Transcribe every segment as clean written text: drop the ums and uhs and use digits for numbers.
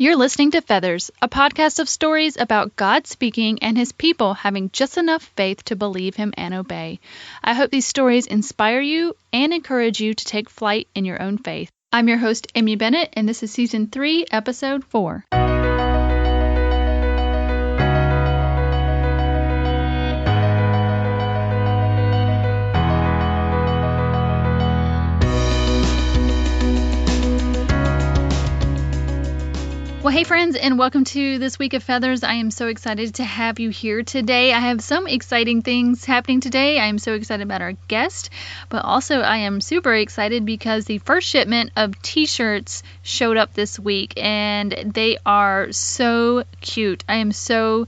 You're listening to Feathers, a podcast of stories about God speaking and his people having just enough faith to believe him and obey. I hope these stories inspire you and encourage you to take flight in your own faith. I'm your host, Amy Bennett, and this is Season 3, Episode 4. Well, hey friends, and welcome to this week of Feathers. I am so excited to have you here today. I have some exciting things happening today. I am so excited about our guest, but also I am super excited because the first shipment of t-shirts showed up this week, and they are so cute. I am so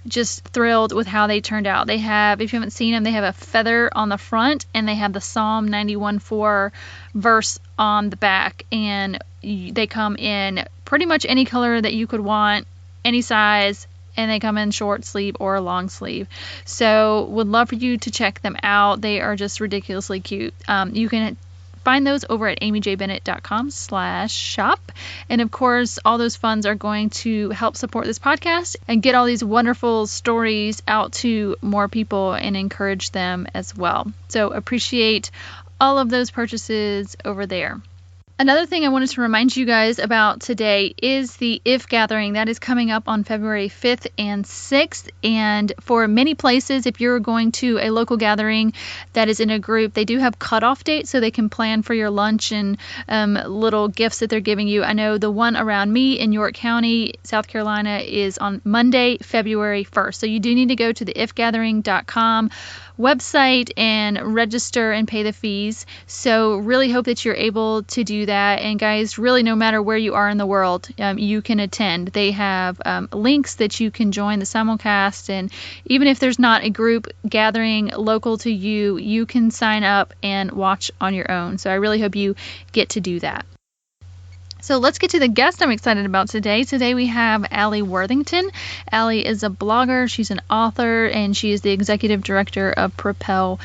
just thrilled with how they turned out. They have, if you haven't seen them, they have a feather on the front, and they have the Psalm 91:4 verse on the back, and they come in pretty much any color that you could want, any size, and they come in short sleeve or long sleeve. So would love for you to check them out. They are just ridiculously cute. You can find those over at amyjbennett.com/shop. And of course, all those funds are going to help support this podcast and get all these wonderful stories out to more people and encourage them as well. So appreciate all of those purchases over there. Another thing I wanted to remind you guys about today is the IF Gathering. That is coming up on February 5th and 6th. And for many places, if you're going to a local gathering that is in a group, they do have cutoff dates so they can plan for your lunch and little gifts that they're giving you. I know the one around me in York County, South Carolina, is on Monday, February 1st. So you do need to go to the ifgathering.com website and register and pay the fees. So really hope that you're able to do that. And guys, really no matter where you are in the world, you can attend. They have links that you can join the simulcast, and even if there's not a group gathering local to you, you can sign up and watch on your own. So I really hope you get to do that. So let's get to the guest I'm excited about today. Today we have Alli Worthington. Alli is a blogger, she's an author, and she is the executive director of Propel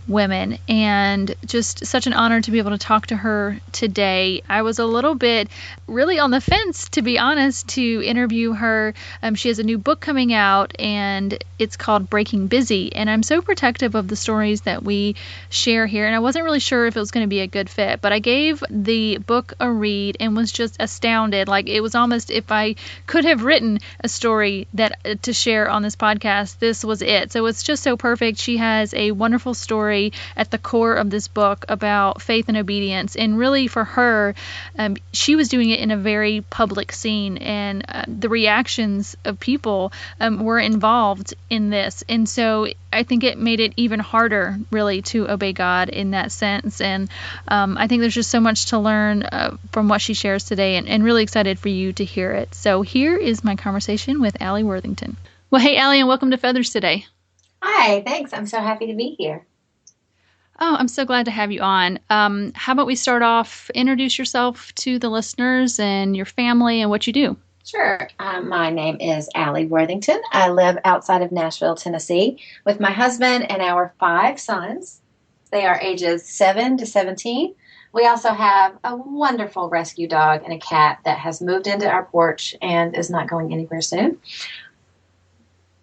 Women, and just such an honor to be able to talk to her today. I was a little bit really on the fence, to be honest, to interview her. She has a new book coming out, and it's called Breaking Busy, and I'm so protective of the stories that we share here, and I wasn't really sure if it was going to be a good fit, but I gave the book a read and was just astounded. Like, it was almost, if I could have written a story that to share on this podcast, this was it. So it's just so perfect. She has a wonderful story at the core of this book about faith and obedience, and really for her, she was doing it in a very public scene, and the reactions of people were involved in this, and so I think it made it even harder really to obey God in that sense. And I think there's just so much to learn from what she shares today, and really excited for you to hear it. So here is my conversation with Alli Worthington. Well, hey Alli, and welcome to Feathers today. Hi, thanks. I'm so happy to be here. Oh, I'm so glad to have you on. How about we start off, introduce yourself to the listeners and your family and what you do. Sure. My name is Alli Worthington. I live outside of Nashville, Tennessee, with my husband and our 5 sons. They are ages 7 to 17. We also have a wonderful rescue dog and a cat that has moved into our porch and is not going anywhere soon.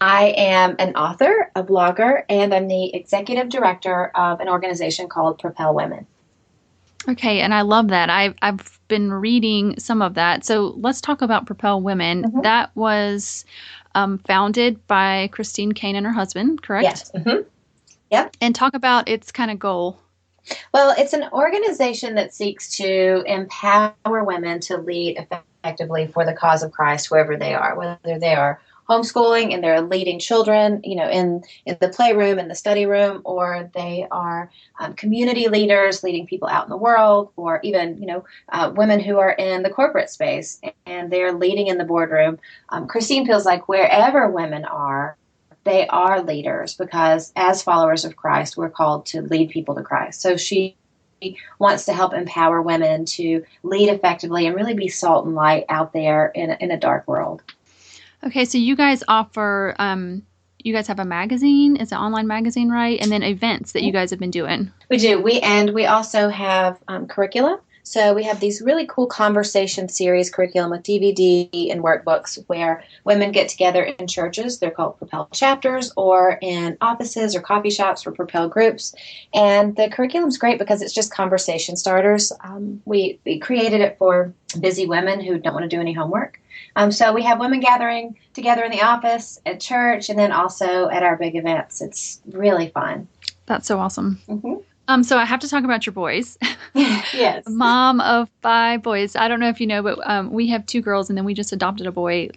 I am an author, a blogger, and I'm the executive director of an organization called Propel Women. Okay, and I love that. I've been reading some of that. So let's talk about Propel Women. Mm-hmm. That was founded by Christine Kane and her husband, correct? Yes. Mm-hmm. Yep. And talk about its kind of goal. Well, it's an organization that seeks to empower women to lead effectively for the cause of Christ, wherever they are, whether they are homeschooling and they're leading children, in the playroom, in the study room, or they are community leaders leading people out in the world, or even, women who are in the corporate space and they're leading in the boardroom. Christine feels like wherever women are, they are leaders, because as followers of Christ, we're called to lead people to Christ. So she wants to help empower women to lead effectively and really be salt and light out there in a dark world. Okay, so you guys offer, you guys have a magazine, it's an online magazine, right? And then events that you guys have been doing. We do. We also have curricula So we have these really cool conversation series curriculum with DVD and workbooks where women get together in churches. They're called Propel chapters, or in offices or coffee shops for Propel groups. And the curriculum's great because it's just conversation starters. We created it for busy women who don't want to do any homework. So we have women gathering together in the office, at church, and then also at our big events. It's really fun. That's so awesome. Mm-hmm. So I have to talk about your boys. Yes. Mom of 5 boys. I don't know if you know, but we have 2 girls, and then we just adopted a boy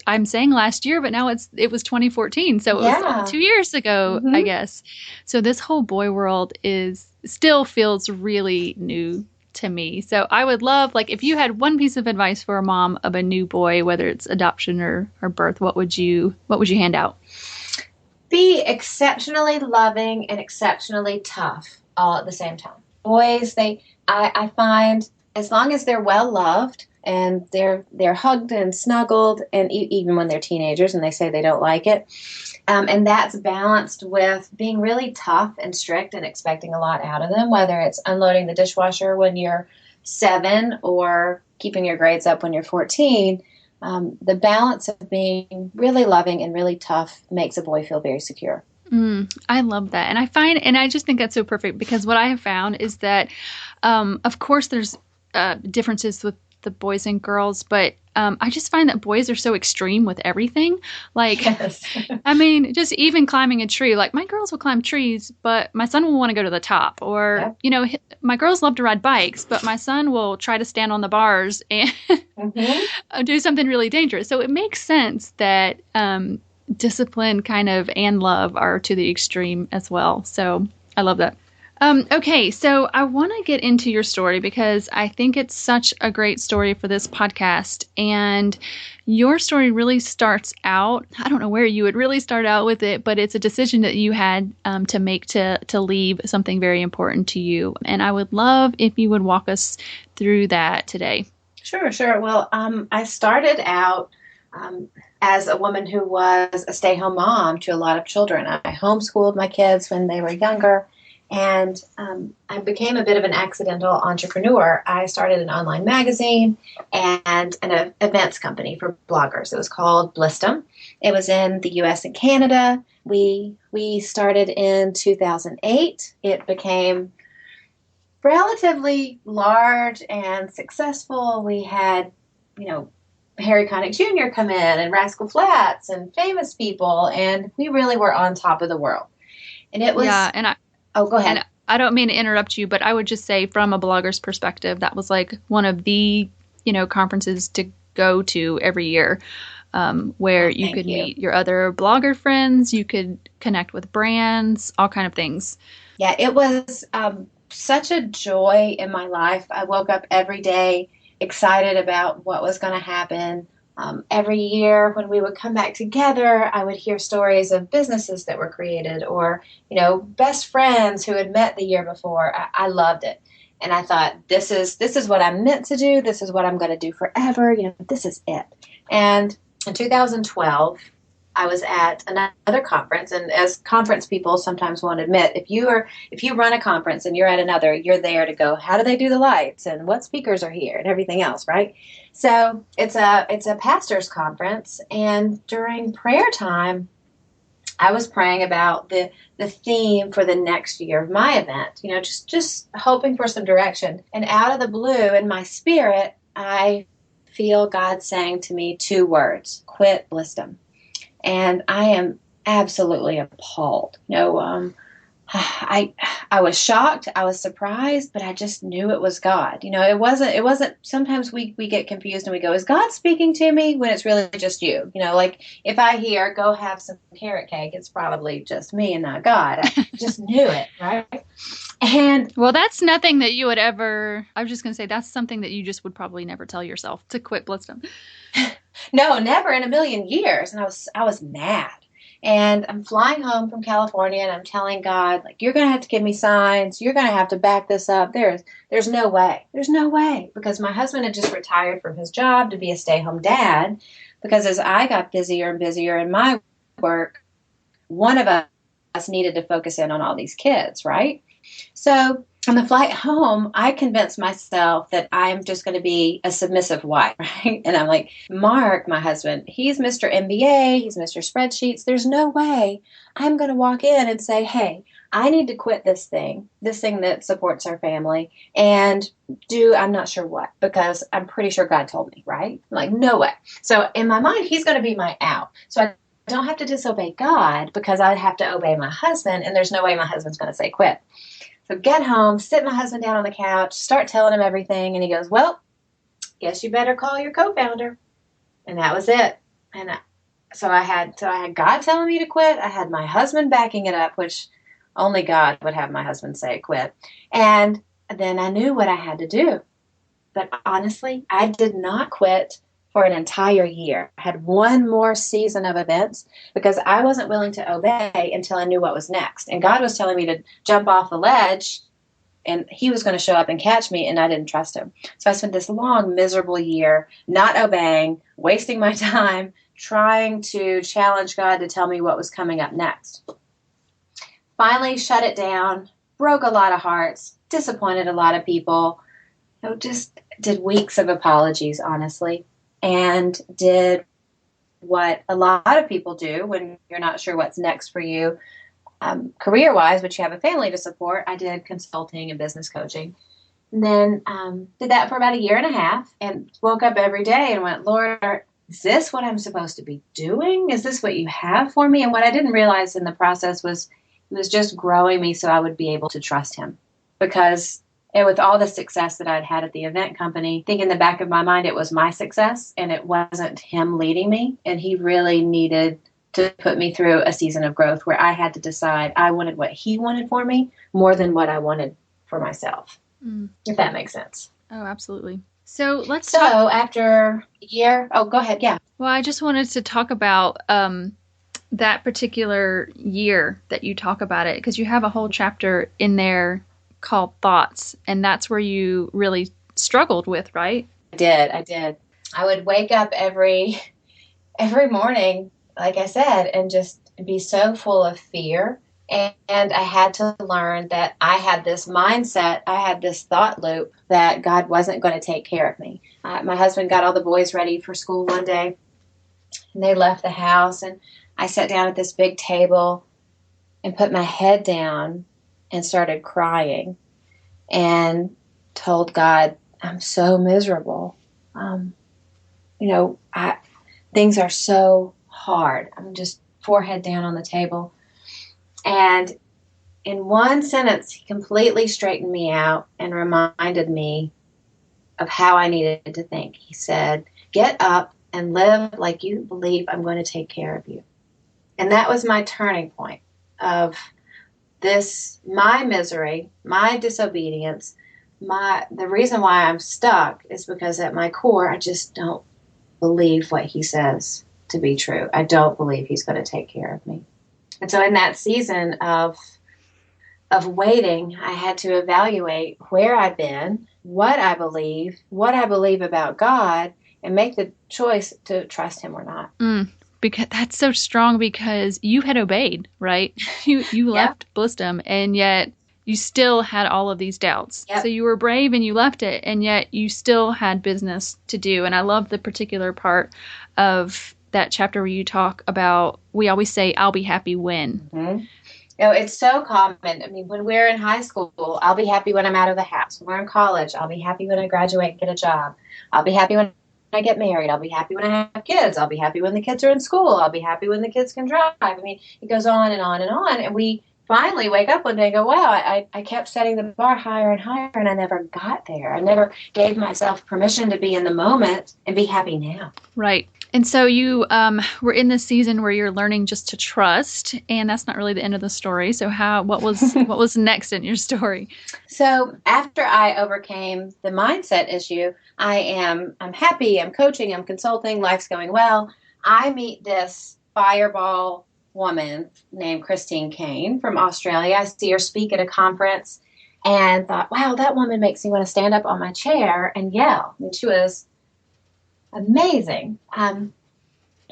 I'm saying last year, but now it was 2014. So it was 2 years ago, I guess. So this whole boy world still feels really new to me. So I would love, like, if you had one piece of advice for a mom of a new boy, whether it's adoption or birth, what would you hand out? Be exceptionally loving and exceptionally tough all at the same time. Boys, I find, as long as they're well loved and they're hugged and snuggled, and even when they're teenagers and they say they don't like it, and that's balanced with being really tough and strict and expecting a lot out of them, whether it's unloading the dishwasher when you're 7 or keeping your grades up when you're 14. The balance of being really loving and really tough makes a boy feel very secure. I love that. And I just think that's so perfect, because what I have found is that, of course, there's differences with the boys and girls, but I just find that boys are so extreme with everything. Like, yes. I mean, just even climbing a tree, like my girls will climb trees, but my son will want to go to the top. Or, my girls love to ride bikes, but my son will try to stand on the bars and do something really dangerous. So it makes sense that discipline kind of and love are to the extreme as well. So I love that. Okay, so I want to get into your story because I think it's such a great story for this podcast. And your story really starts out, I don't know where you would really start out with it, but it's a decision that you had to make to leave something very important to you. And I would love if you would walk us through that today. Sure. Well, I started out as a woman who was a stay-home mom to a lot of children. I homeschooled my kids when they were younger. And I became a bit of an accidental entrepreneur. I started an online magazine and an events company for bloggers. It was called Blistum. It was in the U.S. and Canada. We started in 2008. It became relatively large and successful. We had, Harry Connick Jr. come in, and Rascal Flatts, and famous people, and we really were on top of the world. And it was... Oh, go ahead. And I don't mean to interrupt you, but I would just say, from a blogger's perspective, that was like one of the, conferences to go to every year, where you could meet your other blogger friends, you could connect with brands, all kind of things. Yeah, it was such a joy in my life. I woke up every day excited about what was going to happen. Every year when we would come back together, I would hear stories of businesses that were created, or, best friends who had met the year before. I loved it. And I thought, this is what I'm meant to do. This is what I'm going to do forever. This is it. And in 2012, I was at another conference, and as conference people sometimes won't admit, if you run a conference and you're at another, you're there to go, how do they do the lights and what speakers are here and everything else, right? So it's a pastor's conference, and during prayer time, I was praying about the theme for the next year of my event, just hoping for some direction. And out of the blue, in my spirit, I feel God saying to me 2 words: quit Blistum. And I am absolutely appalled. I was shocked, I was surprised, but I just knew it was God. It wasn't, sometimes we get confused and we go, is God speaking to me, when it's really just you? Like if I hear, go have some carrot cake, it's probably just me and not God. I just knew it, right? And well, that's nothing that you would ever, I was just going to say, that's something that you just would probably never tell yourself, to quit Blistum. No, never in a million years. And I was mad. And I'm flying home from California, and I'm telling God, like, you're going to have to give me signs. You're going to have to back this up. There's no way. There's no way. Because my husband had just retired from his job to be a stay-home dad. Because as I got busier and busier in my work, one of us needed to focus in on all these kids, right? So on the flight home, I convinced myself that I'm just going to be a submissive wife, right? And I'm like, Mark, my husband, he's Mr. MBA, he's Mr. Spreadsheets. There's no way I'm going to walk in and say, hey, I need to quit this thing that supports our family, and I'm not sure what, because I'm pretty sure God told me, right? I'm like, no way. So in my mind, he's going to be my out. So I don't have to disobey God because I have to obey my husband, and there's no way my husband's going to say quit. So get home, sit my husband down on the couch, start telling him everything, and he goes, well, guess you better call your co-founder. And that was it. And so I had God telling me to quit. I had my husband backing it up, which only God would have my husband say quit. And then I knew what I had to do. But honestly, I did not quit for an entire year. I had one more season of events because I wasn't willing to obey until I knew what was next. And God was telling me to jump off the ledge, and he was going to show up and catch me, and I didn't trust him. So I spent this long, miserable year not obeying, wasting my time, trying to challenge God to tell me what was coming up next. Finally shut it down, broke a lot of hearts, disappointed a lot of people, just did weeks of apologies, honestly, and did what a lot of people do when you're not sure what's next for you, career-wise, but you have a family to support. I did consulting and business coaching. And then did that for about a year and a half, and woke up every day and went, Lord, is this what I'm supposed to be doing? Is this what you have for me? And what I didn't realize in the process was it was just growing me so I would be able to trust him. Because with all the success that I'd had at the event company, I think in the back of my mind it was my success and it wasn't him leading me. And he really needed to put me through a season of growth where I had to decide I wanted what he wanted for me more than what I wanted for myself, if that makes sense. Oh, absolutely. So after a year, go ahead, yeah. Well, I just wanted to talk about that particular year that you talk about it, because you have a whole chapter in there called Thoughts, and that's where you really struggled with, right? I did. I would wake up every morning, like I said, and just be so full of fear. And I had to learn that I had this mindset, I had this thought loop that God wasn't going to take care of me. My husband got all the boys ready for school one day, and they left the house, and I sat down at this big table and put my head down and started crying and told God, I'm so miserable. Things are so hard. I'm just forehead down on the table. And in one sentence, he completely straightened me out and reminded me of how I needed to think. He said, get up and live like you believe I'm going to take care of you. And that was my turning point of my misery, my disobedience. The reason why I'm stuck is because at my core, I just don't believe what he says to be true. I don't believe he's going to take care of me. And so in that season of waiting, I had to evaluate where I've been, what I believe about God, and make the choice to trust him or not. Because that's so strong, because you had obeyed, right? You left Blistum, and yet you still had all of these doubts. Yep. So you were brave and you left it, and yet you still had business to do. And I love the particular part of that chapter where you talk about, we always say, I'll be happy when. Mm-hmm. It's so common. I mean, when we're in high school, I'll be happy when I'm out of the house. When we're in college, I'll be happy when I graduate and get a job. I'll be happy when I get married. I'll be happy when I have kids. I'll be happy when the kids are in school. I'll be happy when the kids can drive. I mean, it goes on and on and on. And we finally wake up one day and go, wow, I kept setting the bar higher and higher, and I never got there. I never gave myself permission to be in the moment and be happy now. Right. And so you were in this season where you're learning just to trust, and that's not really the end of the story. So what was next in your story? So after I overcame the mindset issue, I'm happy, I'm coaching, I'm consulting, life's going well. I meet this fireball woman named Christine Kane from Australia. I see her speak at a conference and thought, wow, that woman makes me want to stand up on my chair and yell. And she was amazing.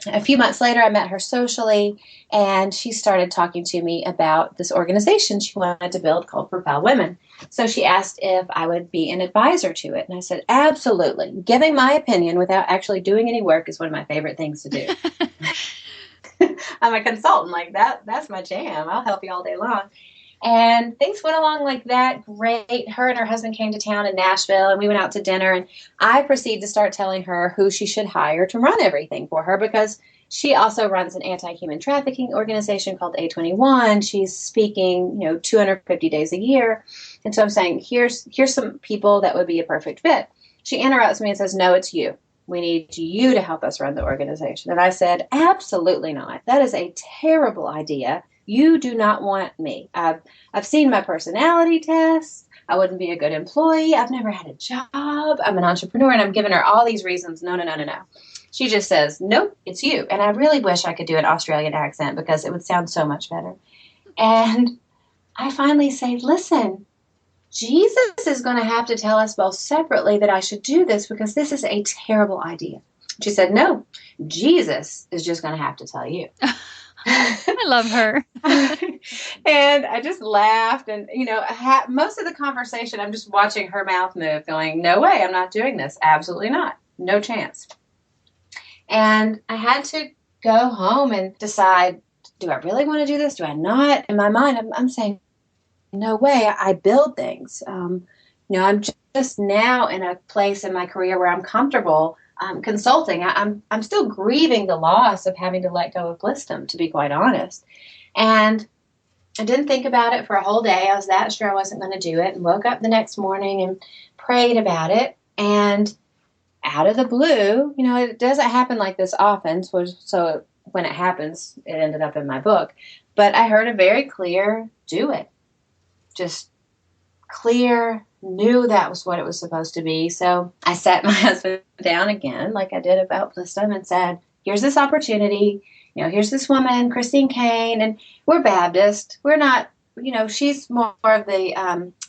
a few months later, I met her socially, and she started talking to me about this organization she wanted to build called Propel Women. So she asked if I would be an advisor to it. And I said, absolutely. Giving my opinion without actually doing any work is one of my favorite things to do. I'm a consultant like that. That's my jam. I'll help you all day long. And things went along like that. Great. Her and her husband came to town in Nashville, and we went out to dinner. And I proceeded to start telling her who she should hire to run everything for her, because she also runs an anti-human trafficking organization called A21. She's speaking, 250 days a year. And so I'm saying, here's some people that would be a perfect fit. She interrupts me and says, no, it's you. We need you to help us run the organization. And I said, absolutely not. That is a terrible idea. You do not want me. I've seen my personality tests. I wouldn't be a good employee. I've never had a job. I'm an entrepreneur, and I'm giving her all these reasons. No. She just says, nope, it's you. And I really wish I could do an Australian accent, because it would sound so much better. And I finally say, listen, Jesus is going to have to tell us both separately that I should do this, because this is a terrible idea. She said, no, Jesus is just going to have to tell you. I love her. And I just laughed. And, most of the conversation, I'm just watching her mouth move, going, no way, I'm not doing this. Absolutely not. No chance. And I had to go home and decide, do I really want to do this? Do I not? In my mind, I'm saying, no way. I build things. I'm just now in a place in my career where I'm comfortable consulting. I'm still grieving the loss of having to let go of Blistum, to be quite honest. And I didn't think about it for a whole day. I was that sure I wasn't going to do it, and woke up the next morning and prayed about it. And out of the blue, it doesn't happen like this often. So when it happens, it ended up in my book. But I heard a very clear, do it. Just clear, knew that was what it was supposed to be. So I sat my husband down again, like I did about Blistum, and said, here's this opportunity. Here's this woman, Christine Kane, and we're Baptist. We're not, she's more of the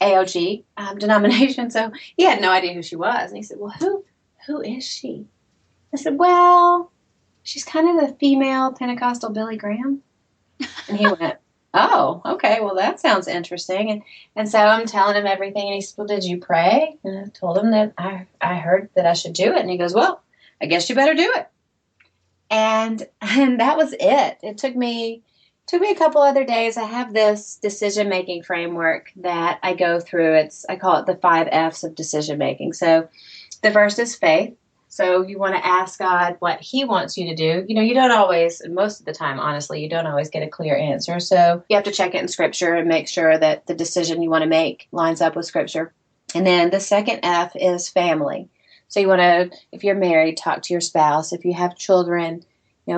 AOG denomination. So he had no idea who she was. And he said, well, who is she? I said, well, she's kind of the female Pentecostal Billy Graham. And he went, oh, okay, well, that sounds interesting. And so I'm telling him everything. And he said, well, did you pray? And I told him that I heard that I should do it. And he goes, well, I guess you better do it. And that was it. It took me a couple other days. I have this decision-making framework that I go through. I call it the 5 F's of decision-making. So the first is faith. So you want to ask God what he wants you to do. You don't always, most of the time, honestly, you don't always get a clear answer. So you have to check it in Scripture and make sure that the decision you want to make lines up with Scripture. And then the second F is family. So you want to, if you're married, talk to your spouse. If you have children,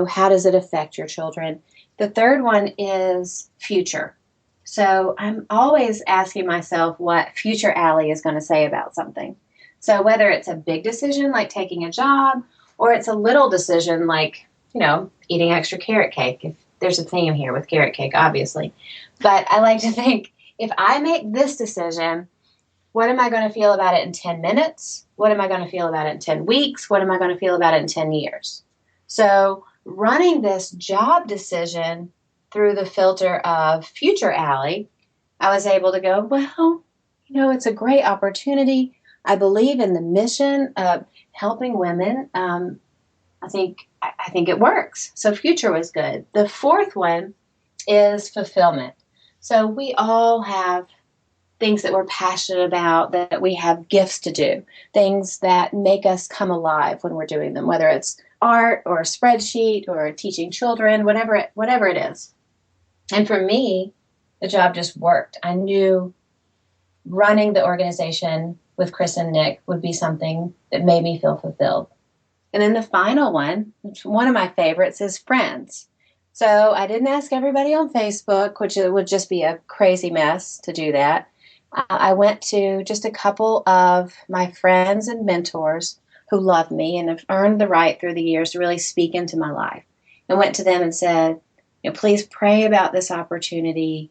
how does it affect your children? The third one is future. So I'm always asking myself what future Alli is going to say about something. So whether it's a big decision like taking a job, or it's a little decision like, eating extra carrot cake, if there's a theme here with carrot cake, obviously. But I like to think, if I make this decision, what am I going to feel about it in 10 minutes? What am I going to feel about it in 10 weeks? What am I going to feel about it in 10 years? So running this job decision through the filter of future Alli, I was able to go, well, it's a great opportunity. I believe in the mission of helping women. I think it works. So future was good. The fourth one is fulfillment. So we all have things that we're passionate about, that we have gifts to do, things that make us come alive when we're doing them, whether it's art or a spreadsheet or teaching children, whatever it is. And for me, the job just worked. I knew running the organization with Chris and Nick would be something that made me feel fulfilled. And then the final one, which one of my favorites, is friends. So I didn't ask everybody on Facebook, which it would just be a crazy mess to do that. I went to just a couple of my friends and mentors who love me and have earned the right through the years to really speak into my life. I went to them and said, please pray about this opportunity,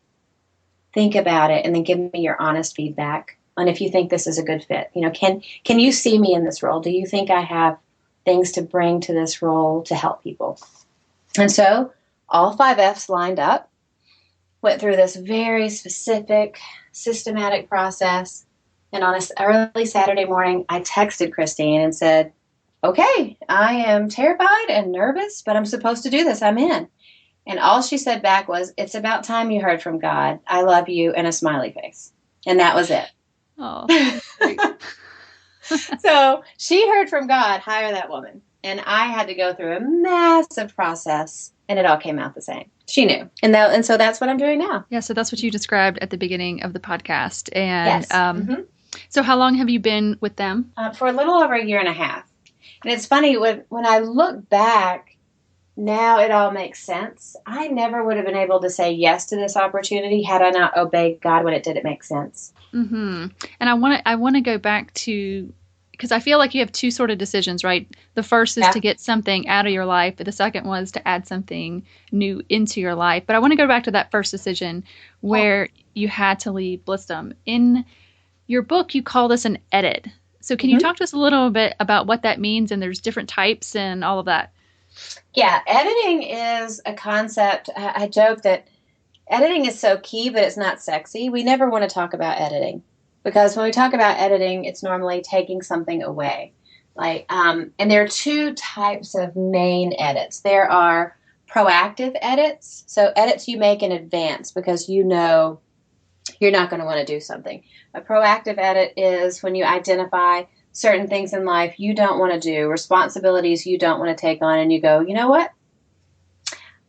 think about it, and then give me your honest feedback on if you think this is a good fit. Can you see me in this role? Do you think I have things to bring to this role to help people. And so all 5 F's lined up, went through this very specific, systematic process. And on an early Saturday morning, I texted Christine and said, okay, I am terrified and nervous, but I'm supposed to do this. I'm in. And all she said back was, it's about time you heard from God. I love you, and a smiley face. And that was it. Oh, So she heard from God, hire that woman. And I had to go through a massive process, and it all came out the same. She knew. And so that's what I'm doing now. Yeah, so that's what you described at the beginning of the podcast. And Yes. So how long have you been with them? For a little over a year and a half. And it's funny, when I look back, now it all makes sense. I never would have been able to say yes to this opportunity had I not obeyed God when it didn't make sense. Mm-hmm. And I want to go back to, because I feel like you have 2 sort of decisions, right? The first is to get something out of your life, but the second was to add something new into your life. But I want to go back to that first decision where you had to leave Blissdom. In your book, you call this an edit. So can you talk to us a little bit about what that means, and there's different types and all of that? Yeah, editing is a concept. I joke that editing is so key, but it's not sexy. We never want to talk about editing, because when we talk about editing, it's normally taking something away. And there are 2 types of main edits. There are proactive edits, so edits you make in advance because you know you're not going to want to do something. A proactive edit is when you identify certain things in life you don't want to do, responsibilities you don't want to take on, and you go, you know what?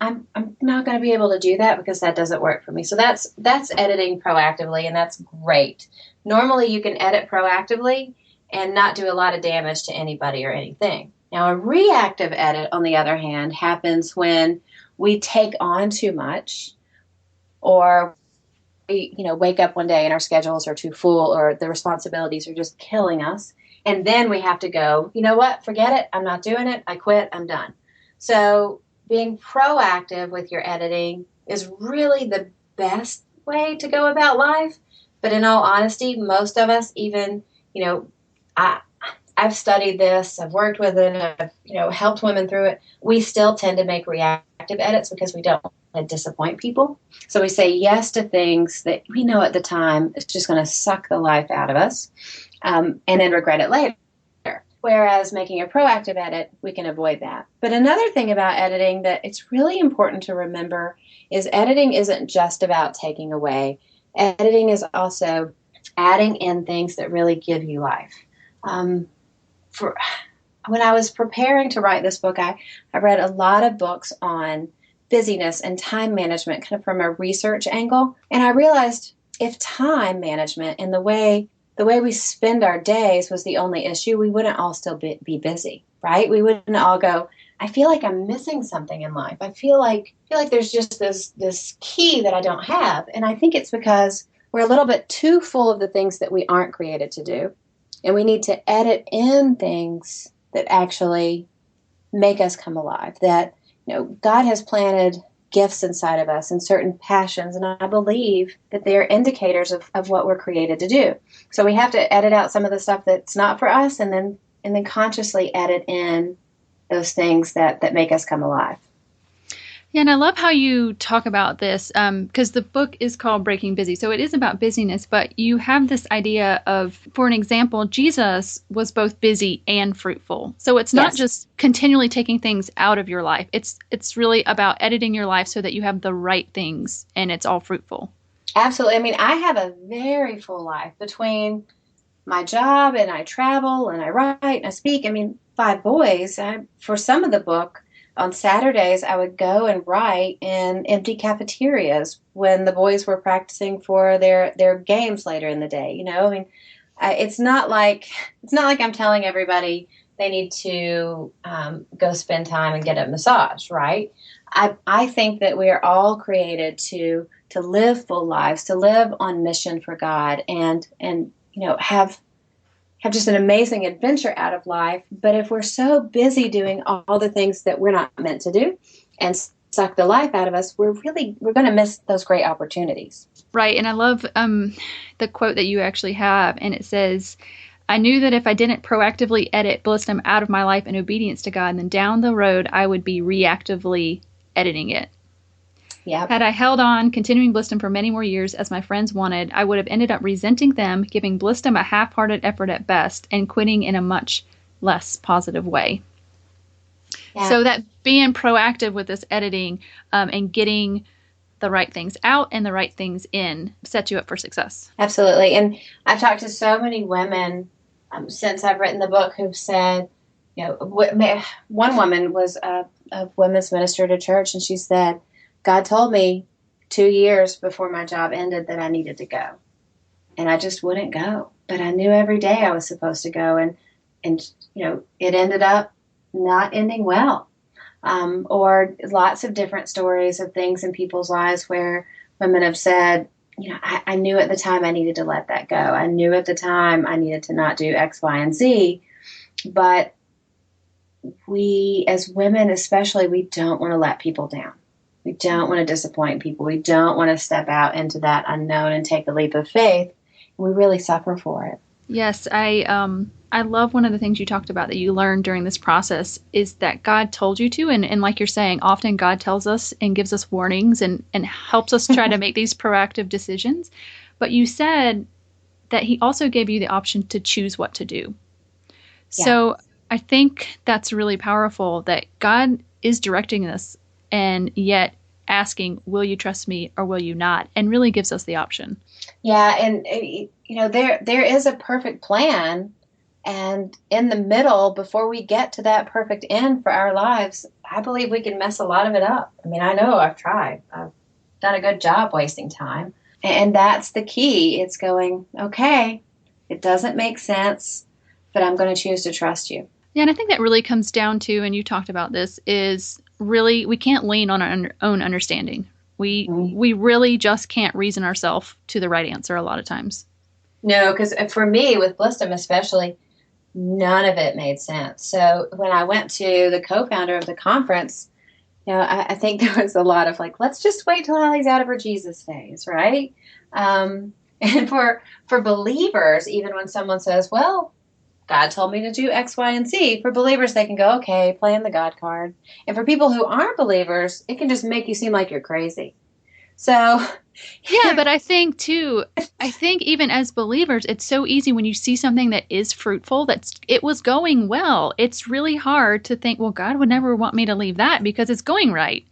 I'm not going to be able to do that because that doesn't work for me. So that's editing proactively, and that's great. Normally you can edit proactively and not do a lot of damage to anybody or anything. Now, a reactive edit, on the other hand, happens when we take on too much, or we, wake up one day and our schedules are too full, or the responsibilities are just killing us. And then we have to go, you know what? Forget it. I'm not doing it. I quit. I'm done. So being proactive with your editing is really the best way to go about life. But in all honesty, most of us, even, I've studied this, I've worked with it, I've, helped women through it. We still tend to make reactive edits because we don't want to disappoint people. So we say yes to things that we know at the time it's just going to suck the life out of us, and then regret it later. Whereas making a proactive edit, we can avoid that. But another thing about editing that it's really important to remember is editing isn't just about taking away. Editing is also adding in things that really give you life. When I was preparing to write this book, I read a lot of books on busyness and time management, kind of from a research angle. And I realized if time management and the way we spend our days was the only issue, we wouldn't all still be busy, right? We wouldn't all go, I feel like I'm missing something in life. I feel like there's just this key that I don't have. And I think it's because we're a little bit too full of the things that we aren't created to do. And we need to edit in things that actually make us come alive, that, God has planted gifts inside of us and certain passions. And I believe that they are indicators of what we're created to do. So we have to edit out some of the stuff that's not for us, and then consciously edit in those things that make us come alive. Yeah, and I love how you talk about this, because the book is called Breaking Busy. So it is about busyness, but you have this idea of, for an example, Jesus was both busy and fruitful. So it's not just continually taking things out of your life. It's really about editing your life so that you have the right things and it's all fruitful. Absolutely. I mean, I have a very full life between my job, and I travel and I write and I speak. I mean, 5 boys. For some of the book, on Saturdays, I would go and write in empty cafeterias when the boys were practicing for their games later in the day. I mean, it's not like I'm telling everybody they need to go spend time and get a massage, right? I think that we are all created to live full lives, to live on mission for God, and have just an amazing adventure out of life. But if we're so busy doing all the things that we're not meant to do and suck the life out of us, we're going to miss those great opportunities. Right. And I love the quote that you actually have, and it says, I knew that if I didn't proactively edit Blissdom out of my life in obedience to God, then down the road, I would be reactively editing it. Yep. Had I held on, continuing Blissdom for many more years as my friends wanted, I would have ended up resenting them, giving Blissdom a half-hearted effort at best, and quitting in a much less positive way. Yeah. So that being proactive with this editing and getting the right things out and the right things in sets you up for success. Absolutely. And I've talked to so many women since I've written the book who've said, one woman was a women's minister at a church, and she said, God told me 2 years before my job ended that I needed to go. And I just wouldn't go. But I knew every day I was supposed to go. And it ended up not ending well. Or lots of different stories of things in people's lives where women have said, I knew at the time I needed to let that go. I knew at the time I needed to not do X, Y, and Z. But we, as women especially, we don't want to let people down. We don't want to disappoint people. We don't want to step out into that unknown and take a leap of faith. And we really suffer for it. Yes, I love one of the things you talked about that you learned during this process is that God told you to. And like you're saying, often God tells us and gives us warnings and helps us try to make these proactive decisions. But you said that he also gave you the option to choose what to do. Yeah. So I think that's really powerful that God is directing us and yet asking, will you trust me or will you not? And really gives us the option. Yeah. And, there is a perfect plan. And in the middle, before we get to that perfect end for our lives, I believe we can mess a lot of it up. I mean, I know I've tried. I've done a good job wasting time. And that's the key. It's going, okay, it doesn't make sense, but I'm going to choose to trust you. Yeah, and I think that really comes down to, and you talked about this, is really we can't lean on our own understanding. We really just can't reason ourselves to the right answer a lot of times. No, because for me, with Blissdom especially, none of it made sense. So when I went to the co-founder of the conference, I think there was a lot of like, let's just wait till Allie's out of her Jesus phase, right? And for believers, even when someone says, well, God told me to do X, Y, and Z, for believers, they can go, okay, playing the God card. And for people who aren't believers, it can just make you seem like you're crazy. So, yeah, but I think even as believers, it's so easy when you see something that is fruitful, it was going well. It's really hard to think, well, God would never want me to leave that because it's going right.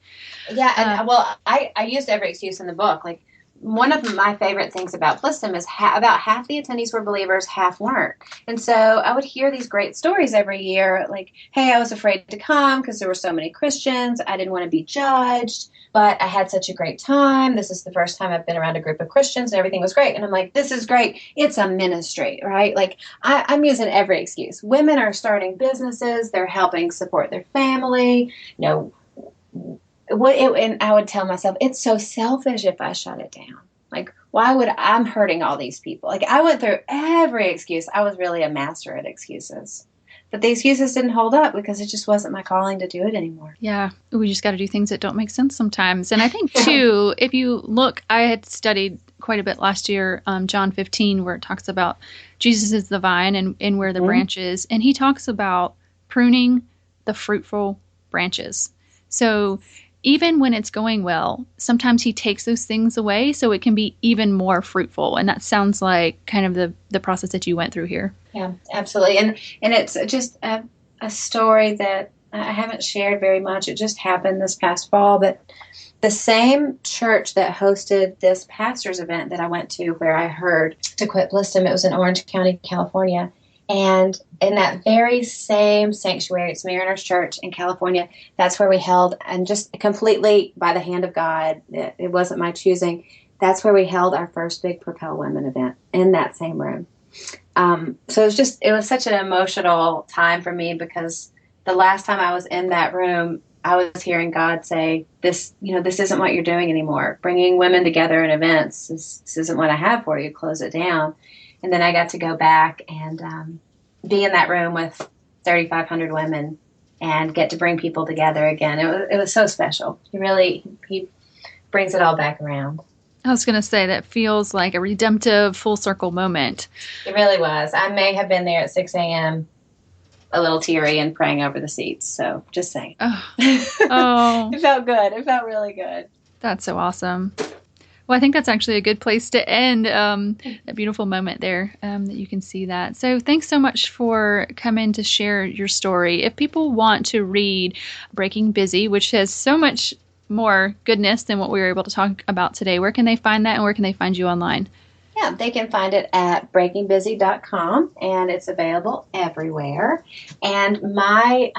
Yeah. And I used every excuse in the book. Like one of my favorite things about Blissdom is about half the attendees were believers, half weren't. And so I would hear these great stories every year. Like, hey, I was afraid to come because there were so many Christians. I didn't want to be judged. But I had such a great time. This is the first time I've been around a group of Christians and everything was great. And I'm like, this is great. It's a ministry, right? Like I'm using every excuse. Women are starting businesses. They're helping support their family. And I would tell myself, it's so selfish if I shut it down. Like, why would I'm hurting all these people? Like I went through every excuse. I was really a master at excuses. But the excuses didn't hold up because it just wasn't my calling to do it anymore. Yeah, we just got to do things that don't make sense sometimes. And I think, too, if you look, I had studied quite a bit last year, John 15, where it talks about Jesus is the vine and we're the branches. And he talks about pruning the fruitful branches. So even when it's going well, sometimes he takes those things away so it can be even more fruitful. And that sounds like kind of the process that you went through here. Yeah, absolutely. And it's just a story that I haven't shared very much. It just happened this past fall. But the same church that hosted this pastor's event that I went to where I heard to quit Blissdom, it was in Orange County, California. And in that very same sanctuary, it's Mariners Church in California, that's where we held, and just completely by the hand of God, it wasn't my choosing, that's where we held our first big Propel Women event in that same room. So it was such an emotional time for me because the last time I was in that room, I was hearing God say, this isn't what you're doing anymore. Bringing women together in events, this isn't what I have for you. Close it down. And then I got to go back and be in that room with 3,500 women and get to bring people together again. It was so special. He brings it all back around. I was going to say that feels like a redemptive full circle moment. It really was. I may have been there at 6 a.m. a little teary and praying over the seats. So just saying. Oh, It felt good. It felt really good. That's so awesome. Well, I think that's actually a good place to end a beautiful moment there that you can see that. So thanks so much for coming to share your story. If people want to read Breaking Busy, which has so much more goodness than what we were able to talk about today, where can they find that and where can they find you online? Yeah, they can find it at breakingbusy.com, and it's available everywhere. And my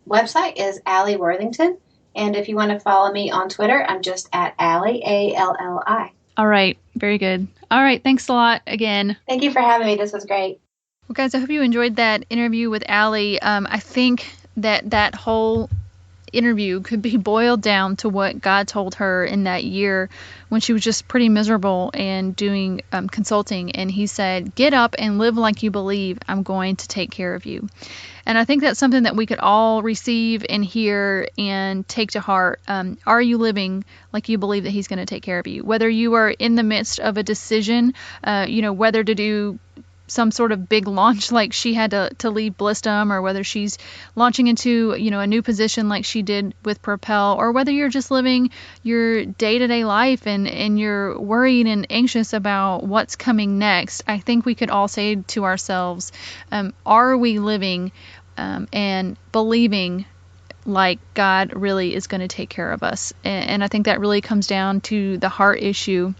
website is Alli Worthington. And if you want to follow me on Twitter, I'm just at Alli, A-L-L-I. All right. Very good. All right. Thanks a lot again. Thank you for having me. This was great. Well, guys, I hope you enjoyed that interview with Alli. I think that whole interview could be boiled down to what God told her in that year when she was just pretty miserable and doing consulting. And he said, get up and live like you believe I'm going to take care of you. And I think that's something that we could all receive and hear and take to heart. Are you living like you believe that he's going to take care of you? Whether you are in the midst of a decision, whether to do some sort of big launch like she had to leave Blistum, or whether she's launching into, a new position like she did with Propel, or whether you're just living your day-to-day life and you're worried and anxious about what's coming next. I think we could all say to ourselves, are we living and believing like God really is going to take care of us? And I think that really comes down to the heart issue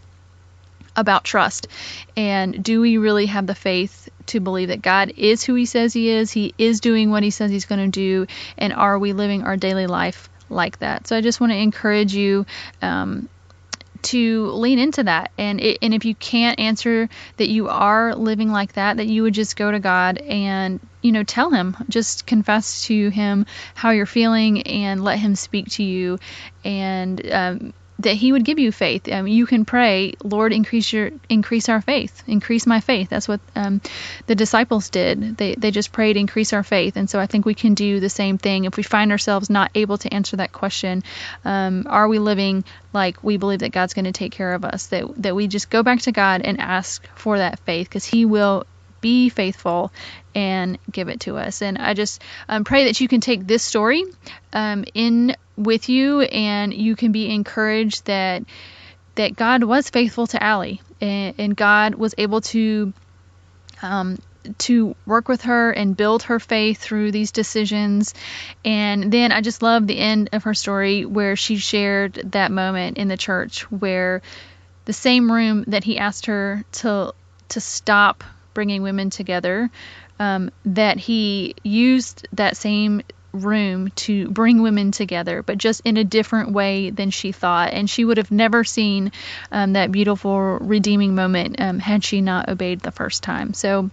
about trust. And do we really have the faith to believe that God is who he says he is doing what he says he's going to do, and are we living our daily life like that? So I just want to encourage you to lean into that, and if you can't answer that you are living like that you would just go to God and tell him, just confess to him how you're feeling and let him speak to you, and that he would give you faith. You can pray, Lord, increase our faith, increase my faith. That's what the disciples did. They just prayed, increase our faith. And so I think we can do the same thing. If we find ourselves not able to answer that question, are we living like we believe that God's going to take care of us? That we just go back to God and ask for that faith, because he will be faithful and give it to us. And I just pray that you can take this story in with you, and you can be encouraged that God was faithful to Alli, and God was able to work with her and build her faith through these decisions. And then I just love the end of her story where she shared that moment in the church where the same room that he asked her to stop bringing women together, that he used that same room to bring women together, but just in a different way than she thought. And she would have never seen that beautiful redeeming moment had she not obeyed the first time. So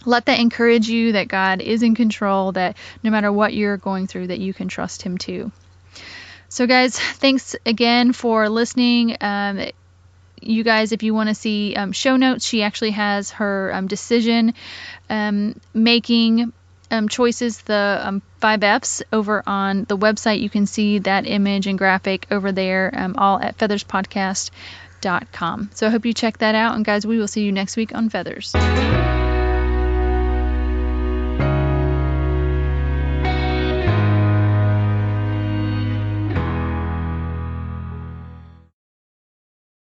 let that encourage you that God is in control, that no matter what you're going through, that you can trust him too. So guys, thanks again for listening. You guys, if you want to see show notes, she actually has her decision making choices, the 5 F's, over on the website. You can see that image and graphic over there, all at featherspodcast.com. So I hope you check that out. And guys, we will see you next week on Feathers.